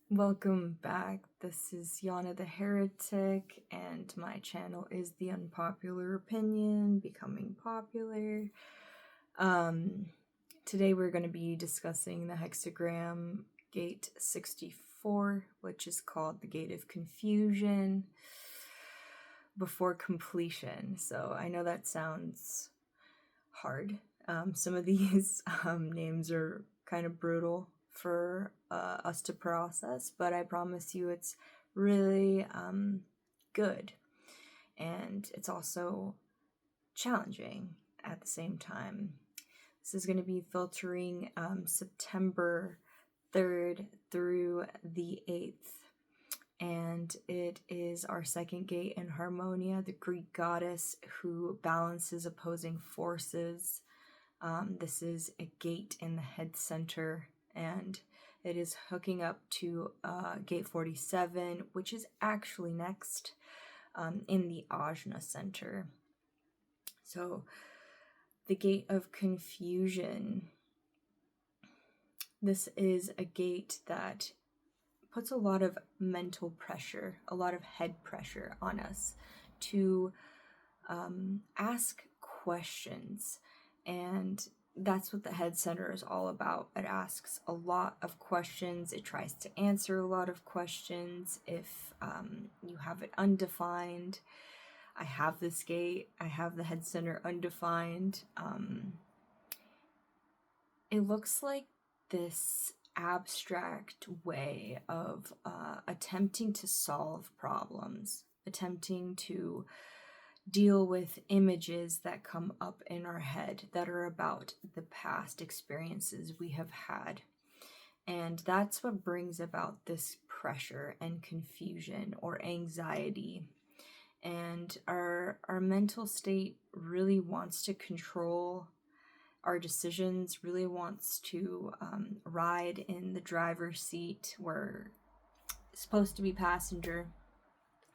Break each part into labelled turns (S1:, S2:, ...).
S1: Welcome back. This is Yana the Heretic, and my channel is The Unpopular Opinion, Becoming Popular. Today we're going to be discussing the hexagram gate 64, which is called the gate of confusion before completion. So I know that sounds hard. Some of these names are kind of brutal for us to process, but I promise you it's really good, and it's also challenging at the same time. This is going to be filtering September 3rd through the 8th, and it is our second gate in Harmonia, the Greek goddess who balances opposing forces. This is a gate in the head center, and it is hooking up to gate 47, which is actually next in the ajna center. So the gate of confusion, this is a gate that puts a lot of mental pressure, a lot of head pressure on us to ask questions. And that's what the head center is all about. It asks a lot of questions. It tries to answer a lot of questions. If you have it undefined, I have this gate, I have the head center undefined. It looks like this abstract way of attempting to solve problems, attempting to deal with images that come up in our head that are about the past experiences we have had. And that's what brings about this pressure and confusion or anxiety. And our mental state really wants to control our decisions, really wants to ride in the driver's seat. We're supposed to be passenger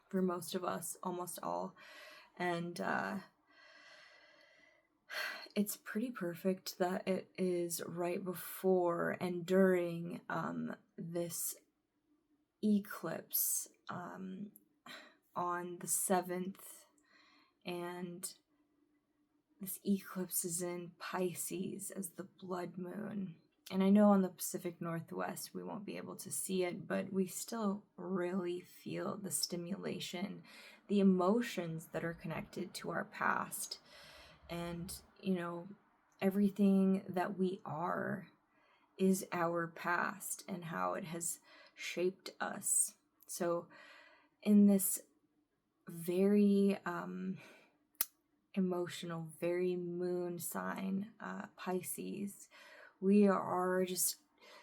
S1: for most of us, almost all. And it's pretty perfect that it is right before and during this eclipse on the 7th, and this eclipse is in Pisces as the blood moon. And I know on the Pacific Northwest we won't be able to see it, but we still really feel the stimulation, the emotions that are connected to our past. And, you know, everything that we are is our past and how it has shaped us. So in this very emotional, very moon sign, Pisces, we are just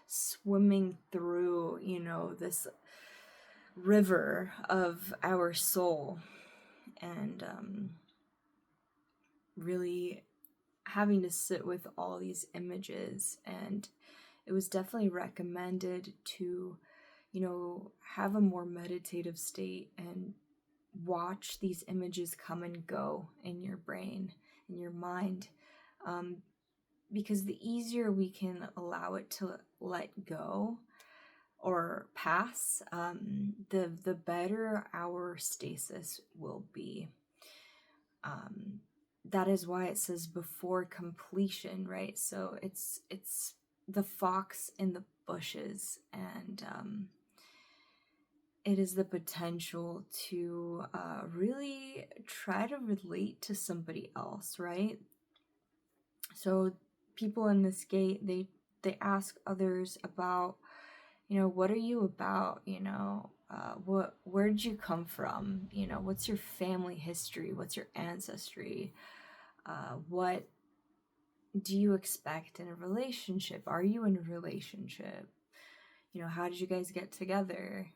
S1: swimming through, this river of our soul, and really having to sit with all these images. And it was definitely recommended to, have a more meditative state and watch these images come and go in your brain, in your mind, because the easier we can allow it to let go or pass, the better our stasis will be. That is why it says before completion, right? So it's the fox in the bushes, and it is the potential to really try to relate to somebody else, right? So people in this gate, they ask others about, what are you about? Where did you come from? What's your family history? What's your ancestry? What do you expect in a relationship? Are you in a relationship? How did you guys get together?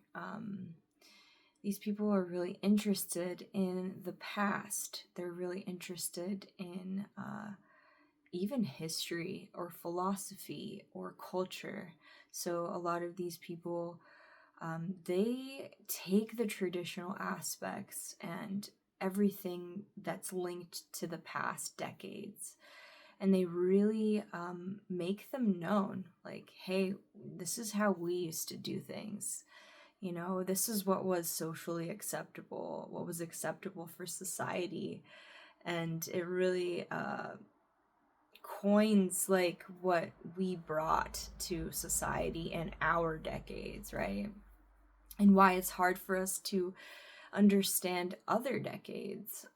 S1: These people are really interested in the past. They're really interested in even history or philosophy or culture. So a lot of these people, they take the traditional aspects and everything that's linked to the past decades, and they really make them known, like, hey, this is how we used to do things. You know, this is what was socially acceptable, what was acceptable for society. And it really coins like what we brought to society in our decades, right? And why it's hard for us to understand other decades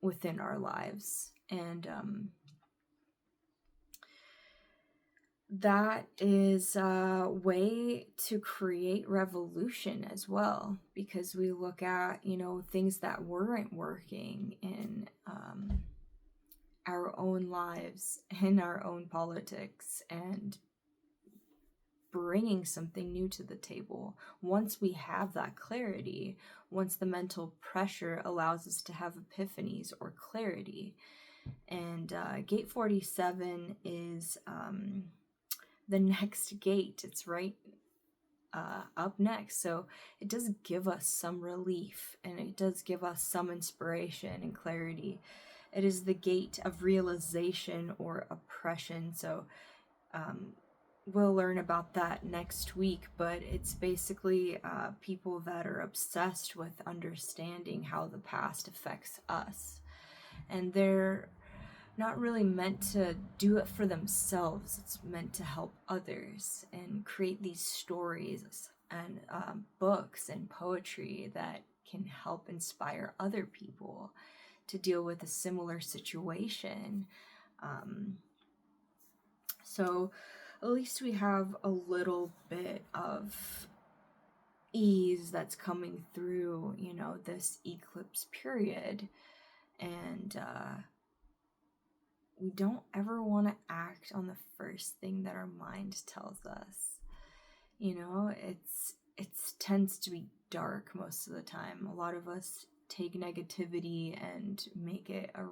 S1: within our lives. And that is a way to create revolution as well, because we look at, you know, things that weren't working in our own lives, in our own politics, and bringing something new to the table. Once we have that clarity, once the mental pressure allows us to have epiphanies or clarity. And gate 47 is the next gate. It's right up next. So it does give us some relief, and it does give us some inspiration and clarity. It is the gate of realization or oppression. So we'll learn about that next week, but it's basically people that are obsessed with understanding how the past affects us. And they're not really meant to do it for themselves. It's meant to help others and create these stories and books and poetry that can help inspire other people to deal with a similar situation. So at least we have a little bit of ease that's coming through, you know, this eclipse period. And we don't ever want to act on the first thing that our mind tells us. You know, it tends to be dark most of the time. A lot of us take negativity and make it a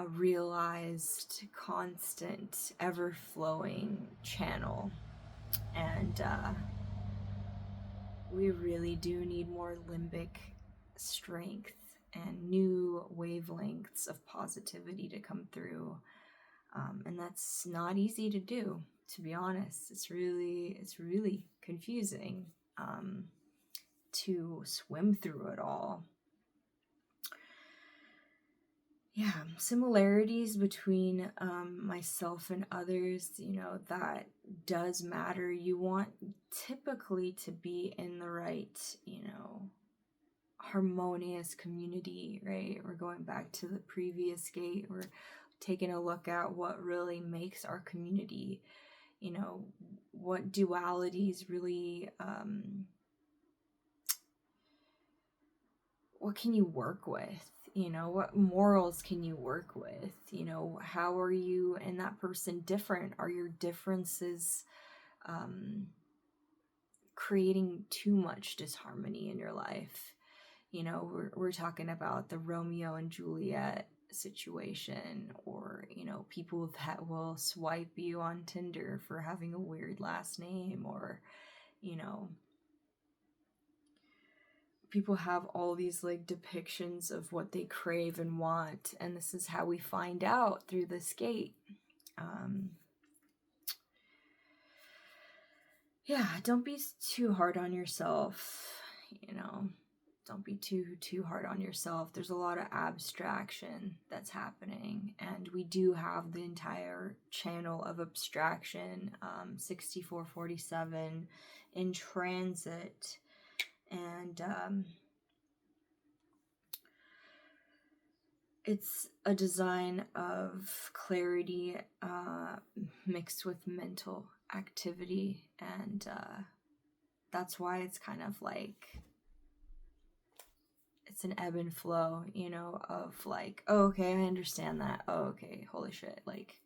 S1: realized, constant, ever-flowing channel. And we really do need more limbic strength and new wavelengths of positivity to come through. And that's not easy to do, to be honest. It's really confusing to swim through it all. Yeah, similarities between myself and others, you know, that does matter. You want typically to be in the right, you know, harmonious community, right? We're going back to the previous gate. We're taking a look at what really makes our community, you know, what dualities really, what can you work with? You know, what morals can you work with? You know, how are you and that person different? Are your differences creating too much disharmony in your life? You know, we're talking about the Romeo and Juliet situation, or, you know, people that will swipe you on Tinder for having a weird last name, or, you know, people have all these like depictions of what they crave and want, and this is how we find out through this gate. Yeah, don't be too hard on yourself, you know. Don't be too hard on yourself. There's a lot of abstraction that's happening, and we do have the entire channel of abstraction, 6447 in transit. And it's a design of clarity mixed with mental activity, and that's why it's kind of like, it's an ebb and flow, you know, of like, oh, okay, I understand that. Oh, okay, holy shit. Like,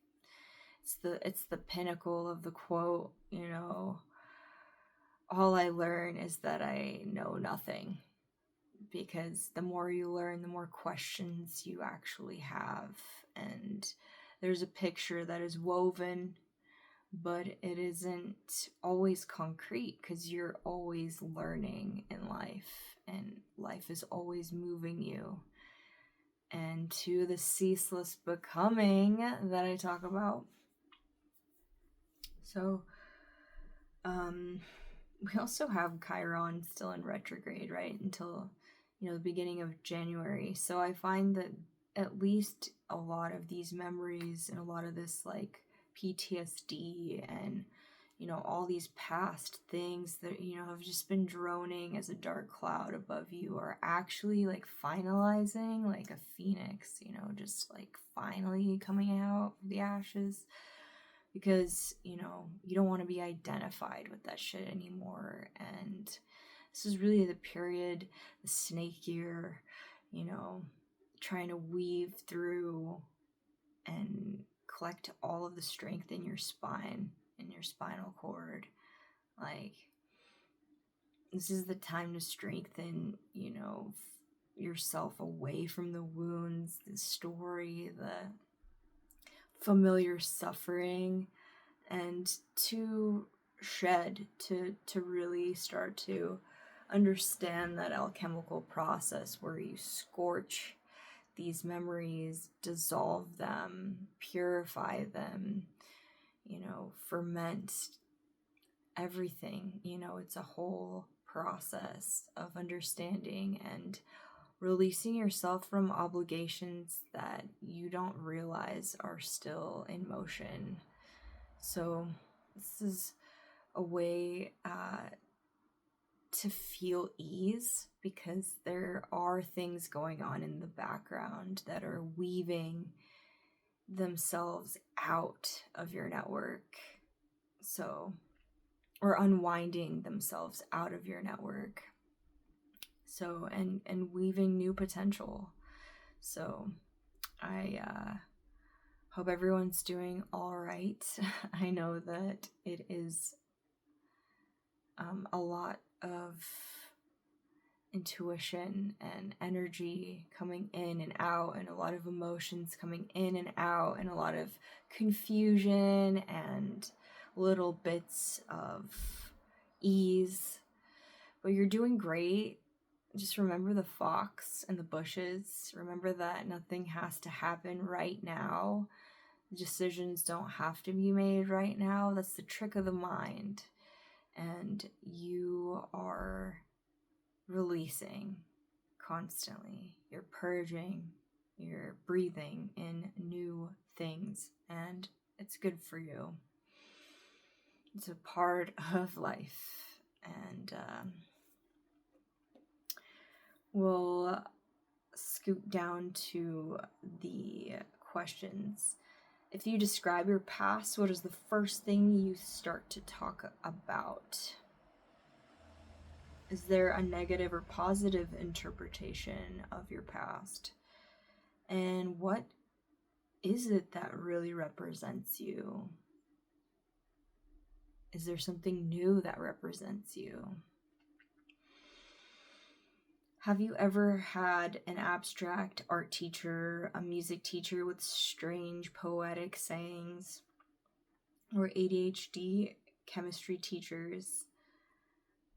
S1: it's the pinnacle of the quote, you know, all I learn is that I know nothing. Because the more you learn, the more questions you actually have. And there's a picture that is woven, but it isn't always concrete, because you're always learning in life, and life is always moving you. and to the ceaseless becoming that I talk about. So, we also have Chiron still in retrograde, right? Until, the beginning of January. So I find that at least a lot of these memories and a lot of this like PTSD and, all these past things that, have just been droning as a dark cloud above you are actually like finalizing like a phoenix, just like finally coming out of the ashes. Because, you don't want to be identified with that shit anymore. And this is really the period, the snake year, trying to weave through and collect all of the strength in your spine, in your spinal cord. Like, this is the time to strengthen, yourself away from the wounds, the story, the familiar suffering, and to shed, to really start to understand that alchemical process where you scorch these memories, dissolve them, purify them, ferment everything. It's a whole process of understanding and releasing yourself from obligations that you don't realize are still in motion. So this is a way to feel ease, because there are things going on in the background that are weaving themselves out of your network. So, or unwinding themselves out of your network. So, and weaving new potential. So I hope everyone's doing all right. I know that it is a lot of intuition and energy coming in and out, and a lot of emotions coming in and out, and a lot of confusion and little bits of ease. But you're doing great. Just remember the fox and the bushes. Remember that nothing has to happen right now. Decisions don't have to be made right now. That's the trick of the mind. And you are releasing constantly. You're purging. You're breathing in new things. And it's good for you. It's a part of life. And we'll scoot down to the questions. If you describe your past, what is the first thing you start to talk about? Is there a negative or positive interpretation of your past? And what is it that really represents you? Is there something new that represents you? Have you ever had an abstract art teacher, a music teacher with strange poetic sayings, or ADHD chemistry teachers?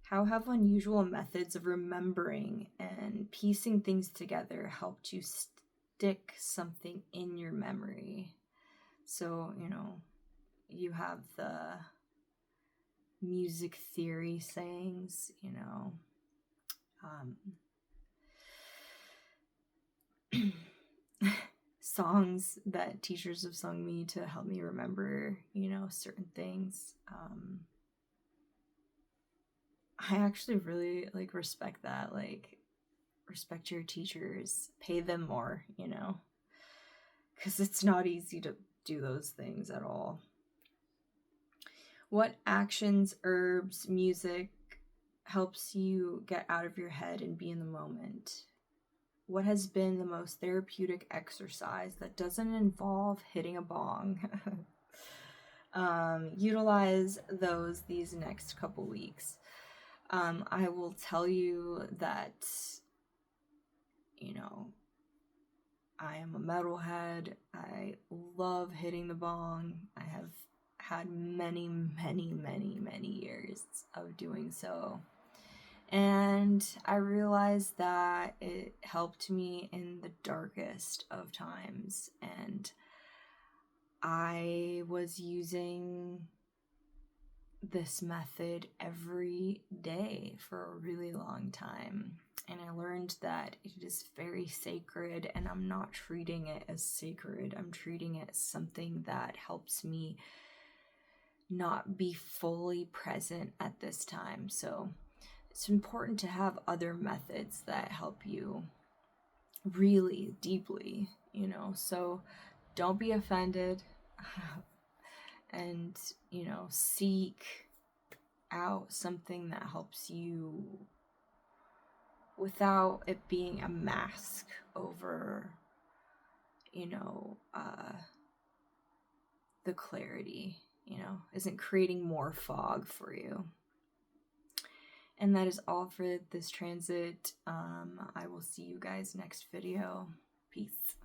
S1: How have unusual methods of remembering and piecing things together helped you stick something in your memory? So, you have the music theory sayings, songs that teachers have sung me to help me remember, certain things. I actually really respect that. Respect your teachers, pay them more, because it's not easy to do those things at all. What actions, herbs, music helps you get out of your head and be in the moment? What has been the most therapeutic exercise that doesn't involve hitting a bong? Utilize those these next couple weeks. I will tell you that, I am a metalhead. I love hitting the bong. I have had many, many, many, many years of doing so. And I realized that it helped me in the darkest of times. And I was using this method every day for a really long time. And I learned that it is very sacred, and I'm not treating it as sacred. I'm treating it as something that helps me not be fully present at this time. So it's important to have other methods that help you really deeply, you know. So don't be offended and, you know, seek out something that helps you without it being a mask over, you know, the clarity, you know, isn't creating more fog for you. And that is all for this transit. I will see you guys next video. Peace.